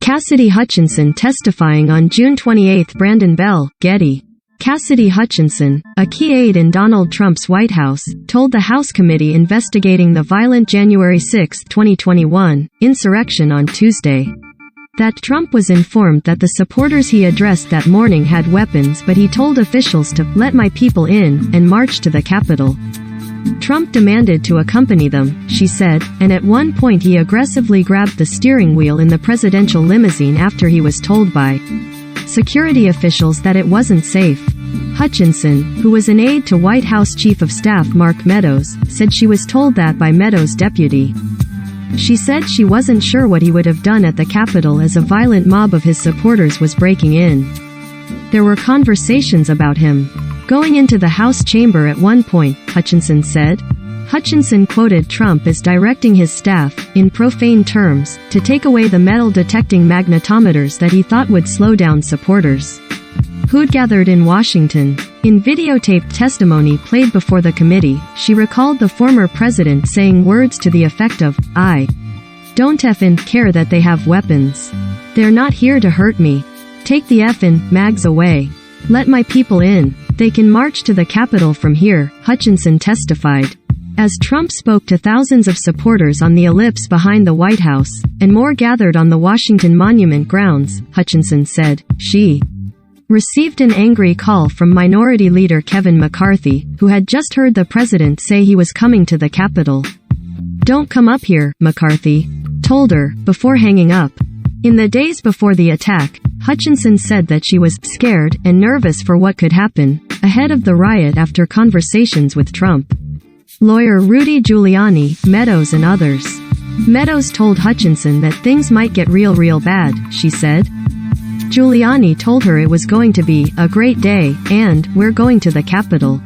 Cassidy Hutchinson testifying on June 28. Brandon Bell, Getty. Cassidy Hutchinson, a key aide in Donald Trump's White House, told the House committee investigating the violent January 6, 2021, insurrection on Tuesday that Trump was informed that the supporters he addressed that morning had weapons, but he told officials to "let my people in" and march to the Capitol. Trump demanded to accompany them, she said, and at one point he aggressively grabbed the steering wheel in the presidential limousine after he was told by security officials that it wasn't safe. Hutchinson, who was an aide to White House Chief of Staff Mark Meadows, said she was told that by Meadows' deputy. She said she wasn't sure what he would have done at the Capitol as a violent mob of his supporters was breaking in. There were conversations about him going into the House chamber at one point, Hutchinson said. Hutchinson quoted Trump as directing his staff, in profane terms, to take away the metal-detecting magnetometers that he thought would slow down supporters who'd gathered in Washington. In videotaped testimony played before the committee, she recalled the former president saying words to the effect of, "I don't effin' care that they have weapons. They're not here to hurt me. Take the effin' mags away. Let my people in. They can march to the Capitol from here," Hutchinson testified. As Trump spoke to thousands of supporters on the ellipse behind the White House, and more gathered on the Washington Monument grounds, Hutchinson said, she received an angry call from Minority Leader Kevin McCarthy, who had just heard the president say he was coming to the Capitol. "Don't come up here," McCarthy told her, before hanging up. In the days before the attack, Hutchinson said that she was scared and nervous for what could happen ahead of the riot after conversations with Trump lawyer Rudy Giuliani, Meadows and others. Meadows told Hutchinson that things might get real bad, she said. Giuliani told her it was going to be a great day, and we're going to the Capitol.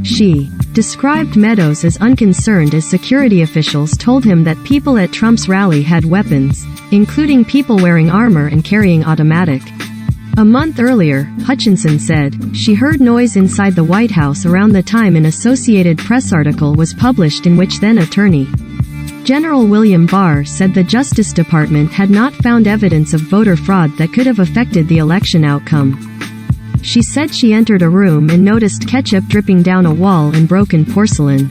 She described Meadows as unconcerned as security officials told him that people at Trump's rally had weapons, including people wearing armor and carrying automatic. A month earlier, Hutchinson said, she heard noise inside the White House around the time an Associated Press article was published in which then Attorney General William Barr said the Justice Department had not found evidence of voter fraud that could have affected the election outcome. She said she entered a room and noticed ketchup dripping down a wall and broken porcelain.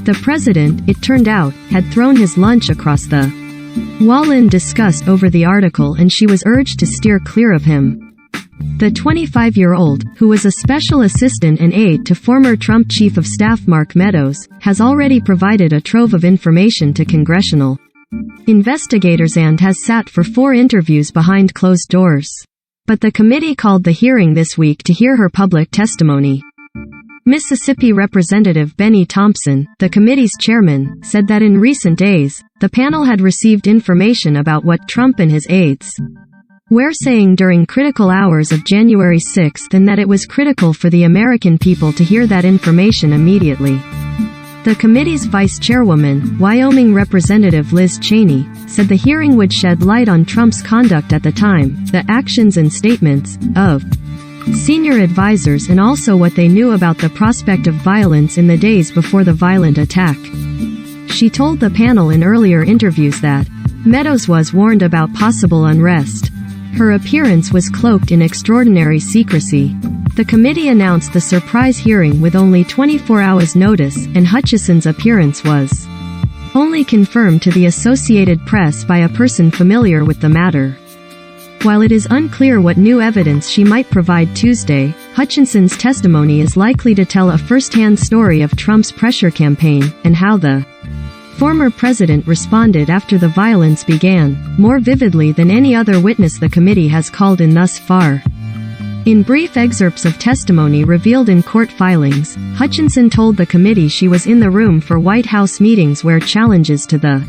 The president, it turned out, had thrown his lunch across the wall in disgust over the article, and she was urged to steer clear of him. The 25-year-old, who was a special assistant and aide to former Trump Chief of Staff Mark Meadows, has already provided a trove of information to congressional investigators and has sat for 4 interviews behind closed doors. But the committee called the hearing this week to hear her public testimony. Mississippi Representative Benny Thompson, the committee's chairman, said that in recent days, the panel had received information about what Trump and his aides were saying during critical hours of January 6 and that it was critical for the American people to hear that information immediately. The committee's vice chairwoman, Wyoming Representative Liz Cheney, said the hearing would shed light on Trump's conduct at the time, the actions and statements of senior advisors, and also what they knew about the prospect of violence in the days before the violent attack. She told the panel in earlier interviews that Meadows was warned about possible unrest. Her appearance was cloaked in extraordinary secrecy. The committee announced the surprise hearing with only 24 hours notice, and Hutchinson's appearance was only confirmed to the Associated Press by a person familiar with the matter. While it is unclear what new evidence she might provide Tuesday, Hutchinson's testimony is likely to tell a first-hand story of Trump's pressure campaign, and how the former president responded after the violence began, more vividly than any other witness the committee has called in thus far. In brief excerpts of testimony revealed in court filings, Hutchinson told the committee she was in the room for White House meetings where challenges to the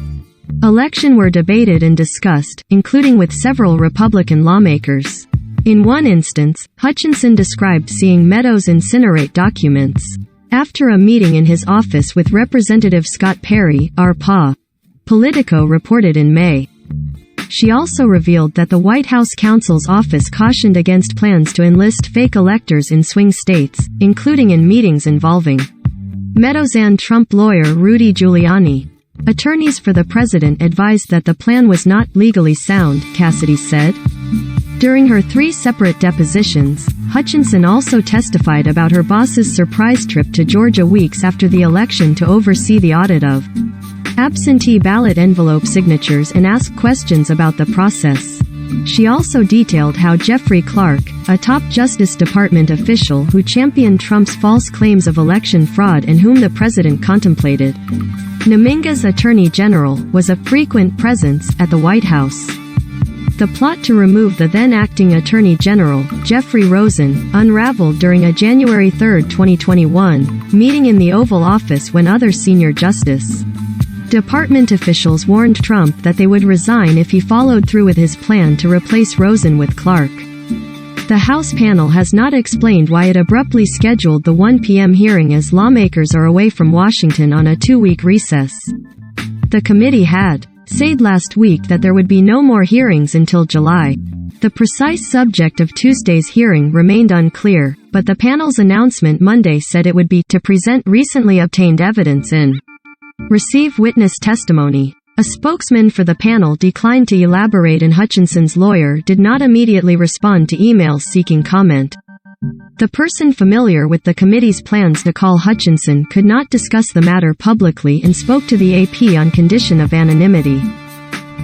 election were debated and discussed, including with several Republican lawmakers. In one instance, Hutchinson described seeing Meadows incinerate documents after a meeting in his office with Representative Scott Perry, RPA. Politico reported in May. She also revealed that the White House counsel's office cautioned against plans to enlist fake electors in swing states, including in meetings involving Meadows and Trump lawyer Rudy Giuliani. Attorneys for the president advised that the plan was not legally sound, Cassidy said. During her 3 separate depositions, Hutchinson also testified about her boss's surprise trip to Georgia weeks after the election to oversee the audit of absentee ballot envelope signatures and ask questions about the process. She also detailed how Jeffrey Clark, a top Justice Department official who championed Trump's false claims of election fraud and whom the president contemplated naming as Attorney General, was a frequent presence at the White House. The plot to remove the then-acting Attorney General, Jeffrey Rosen, unraveled during a January 3, 2021, meeting in the Oval Office when other senior Justice Department officials warned Trump that they would resign if he followed through with his plan to replace Rosen with Clark. The House panel has not explained why it abruptly scheduled the 1 p.m. hearing as lawmakers are away from Washington on a 2-week recess. The committee had said last week that there would be no more hearings until July. The precise subject of Tuesday's hearing remained unclear, but the panel's announcement Monday said it would be to present recently obtained evidence and receive witness testimony. A spokesman for the panel declined to elaborate, and Hutchinson's lawyer did not immediately respond to emails seeking comment. The person familiar with the committee's plans to call Hutchinson could not discuss the matter publicly and spoke to the AP on condition of anonymity.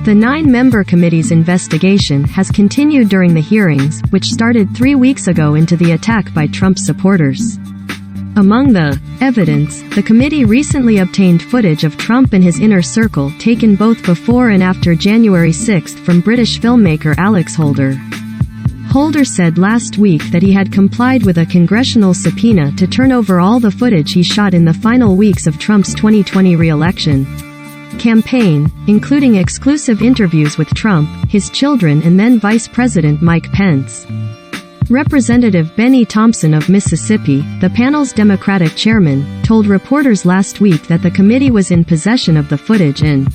The 9-member committee's investigation has continued during the hearings, which started 3 weeks ago into the attack by Trump supporters. Among the evidence, the committee recently obtained footage of Trump and his inner circle taken both before and after January 6 from British filmmaker Alex Holder. Holder said last week that he had complied with a congressional subpoena to turn over all the footage he shot in the final weeks of Trump's 2020 re-election campaign, including exclusive interviews with Trump, his children and then Vice President Mike Pence. Representative Benny Thompson of Mississippi, the panel's Democratic chairman, told reporters last week that the committee was in possession of the footage and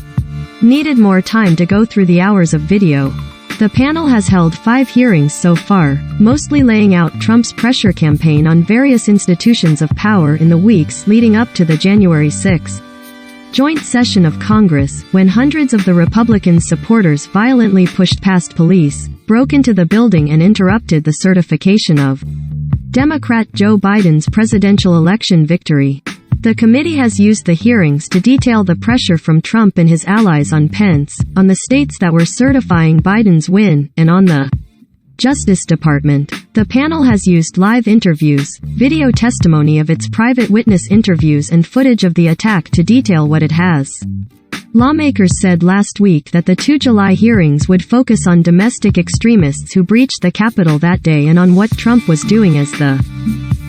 needed more time to go through the hours of video. The panel has held 5 hearings so far, mostly laying out Trump's pressure campaign on various institutions of power in the weeks leading up to the January 6 joint session of Congress, when hundreds of the Republicans' supporters violently pushed past police, broke into the building and interrupted the certification of Democrat Joe Biden's presidential election victory. The committee has used the hearings to detail the pressure from Trump and his allies on Pence, on the states that were certifying Biden's win, and on the Justice Department. The panel has used live interviews, video testimony of its private witness interviews and footage of the attack to detail what it has. Lawmakers said last week that the 2 July hearings would focus on domestic extremists who breached the Capitol that day and on what Trump was doing as the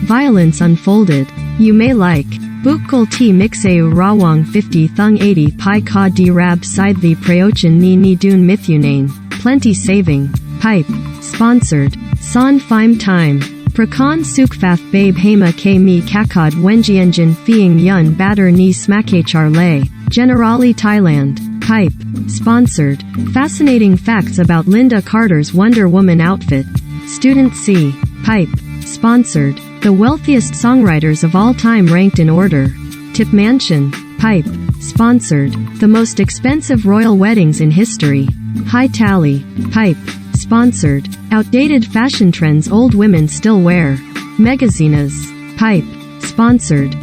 violence unfolded. You may like Bukul ti mixeu rawang 50 thung 80 pi ka di rab side the preochin ni dun mithunane, plenty saving, pipe, sponsored, San Phime Time, Prakan Sukfaf Babe Hema K Mi Kakad Wenjienjin Fiing Yun Batter Ni Smake Charle, Generali Thailand, pipe, sponsored, fascinating facts about Linda Carter's Wonder Woman outfit, Student C, pipe, sponsored, the wealthiest songwriters of all time ranked in order, Tip Mansion, pipe, sponsored, the most expensive royal weddings in history, High Tally, pipe, sponsored, outdated fashion trends old women still wear, Magazinas, pipe, sponsored,